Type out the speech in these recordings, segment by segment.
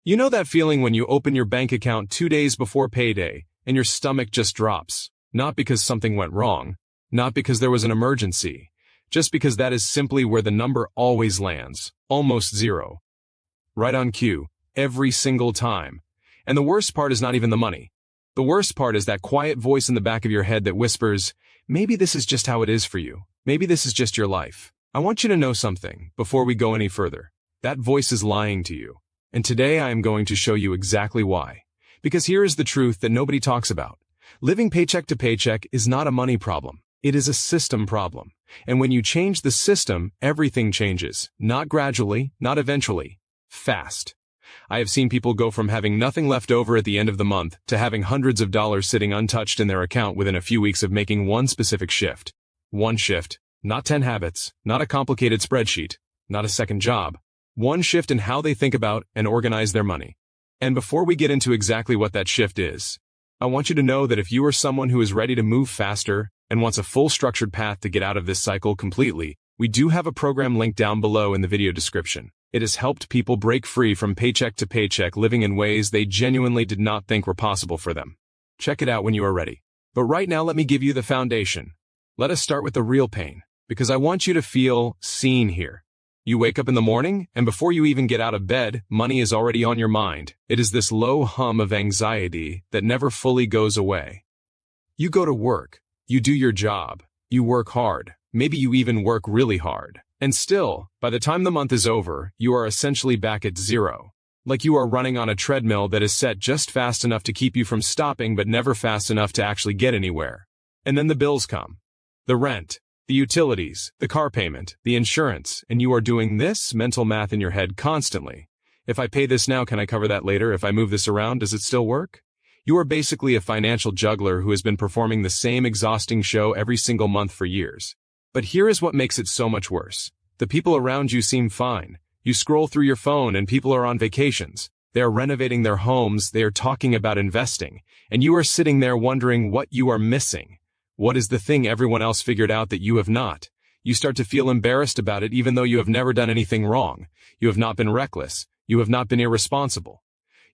You know that feeling when you open your bank account 2 days before payday, and your stomach just drops, not because something went wrong, not because there was an emergency, just because that is simply where the number always lands, almost zero. Right on cue, every single time. And the worst part is not even the money. The worst part is that quiet voice in the back of your head that whispers, maybe this is just how it is for you. Maybe this is just your life. I want you to know something before we go any further. That voice is lying to you. And today I am going to show you exactly why. Because here is the truth that nobody talks about. Living paycheck to paycheck is not a money problem. It is a system problem. And when you change the system, everything changes. Not gradually, not eventually. Fast. I have seen people go from having nothing left over at the end of the month to having hundreds of dollars sitting untouched in their account within a few weeks of making one specific shift. One shift. Not 10 habits. Not a complicated spreadsheet. Not a second job. One shift in how they think about and organize their money. And before we get into exactly what that shift is, I want you to know that if you are someone who is ready to move faster and wants a full structured path to get out of this cycle completely, we do have a program linked down below in the video description. It has helped people break free from paycheck to paycheck, living in ways they genuinely did not think were possible for them. Check it out when you are ready. But right now, let me give you the foundation. Let us start with the real pain, because I want you to feel seen here. You wake up in the morning, and before you even get out of bed, money is already on your mind. It is this low hum of anxiety that never fully goes away. You go to work. You do your job. You work hard. Maybe you even work really hard. And still, by the time the month is over, you are essentially back at zero. Like you are running on a treadmill that is set just fast enough to keep you from stopping but never fast enough to actually get anywhere. And then the bills come. The rent, the utilities, the car payment, the insurance, and you are doing this mental math in your head constantly. If I pay this now, can I cover that later? If I move this around, does it still work? You are basically a financial juggler who has been performing the same exhausting show every single month for years. But here is what makes it so much worse. The people around you seem fine. You scroll through your phone and people are on vacations. They are renovating their homes, they are talking about investing, and you are sitting there wondering what you are missing. What is the thing everyone else figured out that you have not? You start to feel embarrassed about it even though you have never done anything wrong. You have not been reckless. You have not been irresponsible.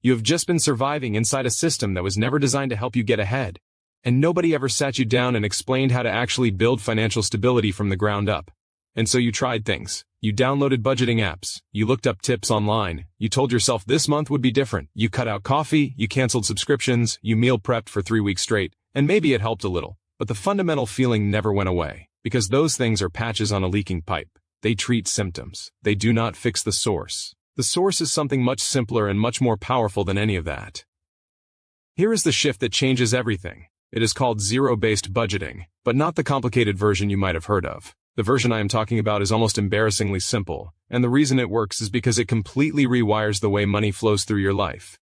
You have just been surviving inside a system that was never designed to help you get ahead. And nobody ever sat you down and explained how to actually build financial stability from the ground up. And so you tried things. You downloaded budgeting apps. You looked up tips online. You told yourself this month would be different. You cut out coffee. You canceled subscriptions. You meal prepped for 3 weeks straight. And maybe it helped a little. But the fundamental feeling never went away, because those things are patches on a leaking pipe. They treat symptoms. They do not fix the source. The source is something much simpler and much more powerful than any of that. Here is the shift that changes everything. It is called zero-based budgeting, but not the complicated version you might have heard of. The version I am talking about is almost embarrassingly simple, and the reason it works is because it completely rewires the way money flows through your life.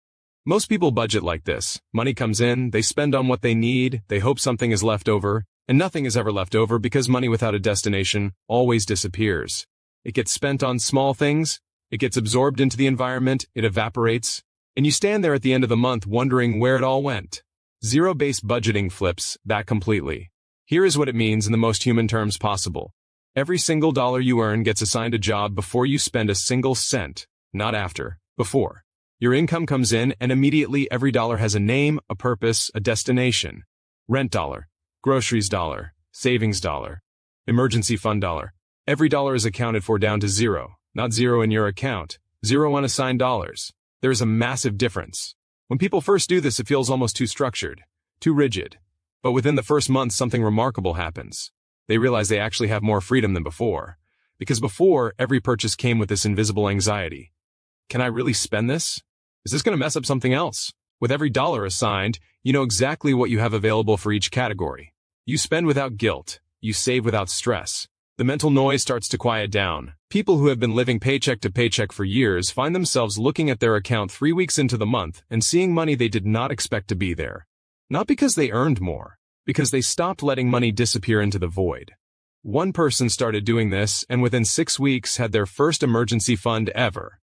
Most people budget like this. Money comes in, they spend on what they need, they hope something is left over, and nothing is ever left over because money without a destination always disappears. It gets spent on small things, it gets absorbed into the environment, it evaporates, and you stand there at the end of the month wondering where it all went. Zero-based budgeting flips that completely. Here is what it means in the most human terms possible. Every single dollar you earn gets assigned a job before you spend a single cent, not after, before. Your income comes in, and immediately every dollar has a name, a purpose, a destination. Rent dollar, groceries dollar, savings dollar, emergency fund dollar. Every dollar is accounted for down to zero, not zero in your account, zero unassigned dollars. There is a massive difference. When people first do this, it feels almost too structured, too rigid. But within the first month, something remarkable happens. They realize they actually have more freedom than before. Because before, every purchase came with this invisible anxiety. Can I really spend this? Is this going to mess up something else? With every dollar assigned, you know exactly what you have available for each category. You spend without guilt. You save without stress. The mental noise starts to quiet down. People who have been living paycheck to paycheck for years find themselves looking at their account 3 weeks into the month and seeing money they did not expect to be there. Not because they earned more, because they stopped letting money disappear into the void. One person started doing this and within 6 weeks had their first emergency fund ever.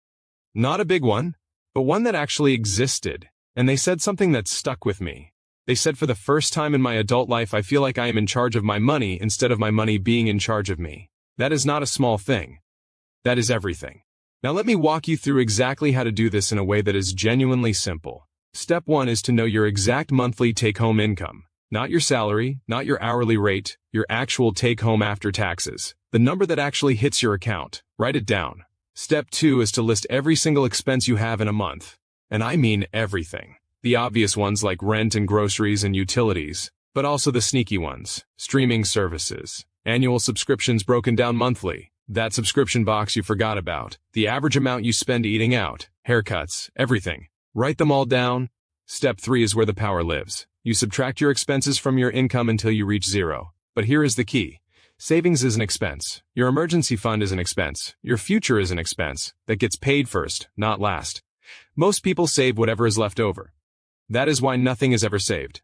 Not a big one, but one that actually existed, and they said something that stuck with me. They said, for the first time in my adult life, I feel like I am in charge of my money instead of my money being in charge of me. That is not a small thing. That is everything. Now let me walk you through exactly how to do this in a way that is genuinely simple. Step 1 is to know your exact monthly take-home income. Not your salary, not your hourly rate, your actual take-home after taxes. The number that actually hits your account. Write it down. Step 2 is to list every single expense you have in a month. And I mean everything. The obvious ones like rent and groceries and utilities, but also the sneaky ones. Streaming services, annual subscriptions broken down monthly, that subscription box you forgot about, the average amount you spend eating out, haircuts, everything. Write them all down. Step 3 is where the power lives. You subtract your expenses from your income until you reach zero. But here is the key. Savings is an expense. Your emergency fund is an expense. Your future is an expense that gets paid first, not last. Most people save whatever is left over. That is why nothing is ever saved.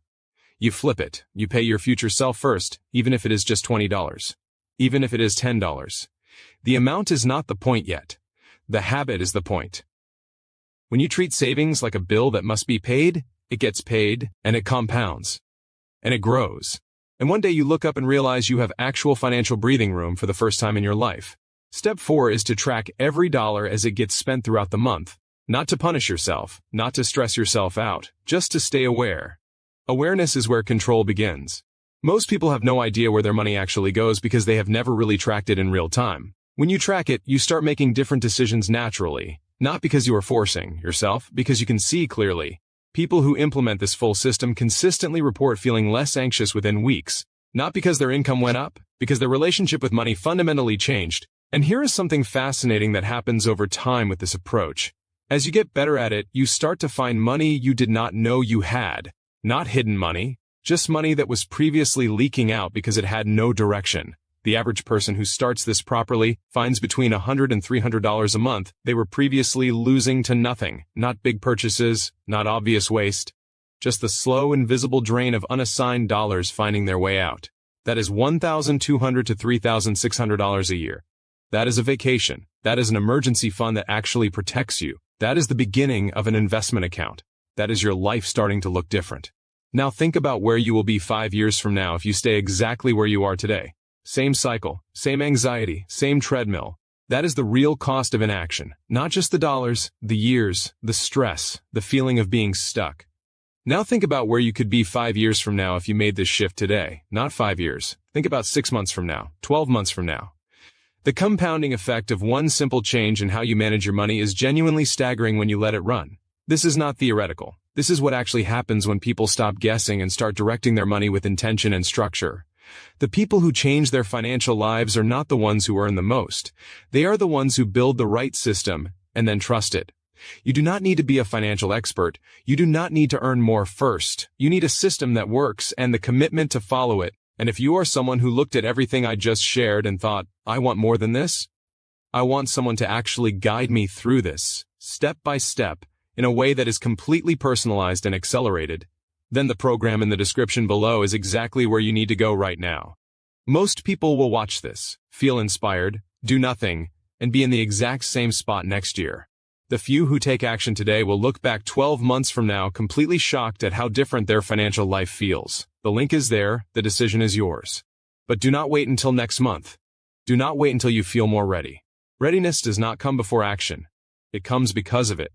You flip it. You pay your future self first, even if it is just $20. Even if it is $10. The amount is not the point yet. The habit is the point. When you treat savings like a bill that must be paid, it gets paid, and it compounds. And it grows. And one day you look up and realize you have actual financial breathing room for the first time in your life. Step 4 is to track every dollar as it gets spent throughout the month. Not to punish yourself, not to stress yourself out, just to stay aware. Awareness is where control begins. Most people have no idea where their money actually goes because they have never really tracked it in real time. When you track it, you start making different decisions naturally. Not because you are forcing yourself, because you can see clearly. People who implement this full system consistently report feeling less anxious within weeks, not because their income went up, because their relationship with money fundamentally changed. And here is something fascinating that happens over time with this approach. As you get better at it, you start to find money you did not know you had. Not hidden money, just money that was previously leaking out because it had no direction. The average person who starts this properly finds between $100 and $300 a month they were previously losing to nothing. Not big purchases, not obvious waste. Just the slow, invisible drain of unassigned dollars finding their way out. That is $1,200 to $3,600 a year. That is a vacation. That is an emergency fund that actually protects you. That is the beginning of an investment account. That is your life starting to look different. Now think about where you will be 5 years from now if you stay exactly where you are today. Same cycle, same anxiety, same treadmill. That is the real cost of inaction. Not just the dollars, the years, the stress, the feeling of being stuck. Now think about where you could be 5 years from now if you made this shift today. Not 5 years. Think about 6 months from now, 12 months from now. The compounding effect of one simple change in how you manage your money is genuinely staggering when you let it run. This is not theoretical. This is what actually happens when people stop guessing and start directing their money with intention and structure. The people who change their financial lives are not the ones who earn the most. They are the ones who build the right system and then trust it. You do not need to be a financial expert. You do not need to earn more first. You need a system that works and the commitment to follow it. And if you are someone who looked at everything I just shared and thought, I want more than this, I want someone to actually guide me through this, step by step, in a way that is completely personalized and accelerated, then the program in the description below is exactly where you need to go right now. Most people will watch this, feel inspired, do nothing, and be in the exact same spot next year. The few who take action today will look back 12 months from now completely shocked at how different their financial life feels. The link is there, the decision is yours. But do not wait until next month. Do not wait until you feel more ready. Readiness does not come before action. It comes because of it.